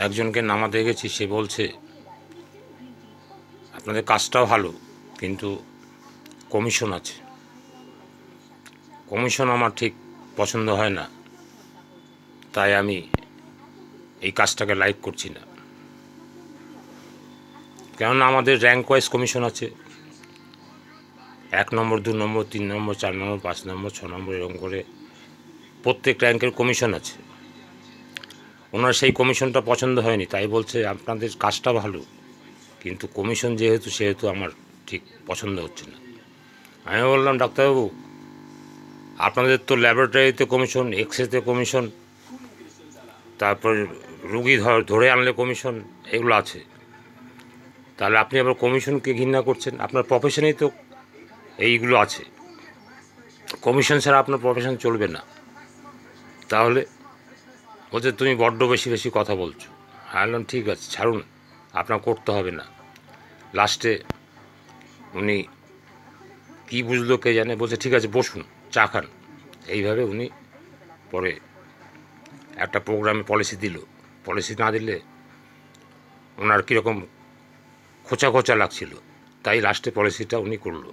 একজনকে নামাতে গেছি, সে বলছে আপনাদের কাজটাও ভালো, কিন্তু কমিশন আছে। কমিশন আমার ঠিক পছন্দ হয় না, তাই আমি এই কাজটাকে লাইক করছি না। কেননা আমাদের র্যাঙ্ক ওয়াইজ কমিশন আছে, 1 নম্বর, 2 নম্বর, 3 নম্বর, 4 নম্বর, 5 নম্বর, 6 নম্বর, এরকম করে প্রত্যেক র্যাঙ্কের কমিশন আছে। ওনার সেই কমিশনটা পছন্দ হয়নি, তাই বলছে আপনাদের কাজটা ভালো, কিন্তু কমিশন সেহেতু আমার ঠিক পছন্দ হচ্ছে না। আমি বললাম, ডাক্তারবাবু, আপনাদের তো ল্যাবরেটরিতে কমিশন, এক্সরেতে কমিশন, তারপর রুগী ধরে আনলে কমিশন, এগুলো আছে। তাহলে আপনি আবার কমিশনকে ঘৃণা করছেন? আপনার প্রফেশনেই তো এইগুলো আছে। কমিশন ছাড়া আপনার প্রফেশন চলবে না। তাহলে বলছে তুমি বড্ড বেশি বেশি কথা বলছো। আমি বললাম, ঠিক আছে, ছাড়ুন, আপনার করতে হবে না। লাস্টে উনি কী বুঝলো কে জানে, বলছে ঠিক আছে বসুন, চা খান। এইভাবে উনি পরে একটা প্রোগ্রামে পলিসি দিল। পলিসি না দিলে ওনার কীরকম খোঁচা খোঁচা লাগছিল, তাই লাস্টে পলিসিটা উনি করলো।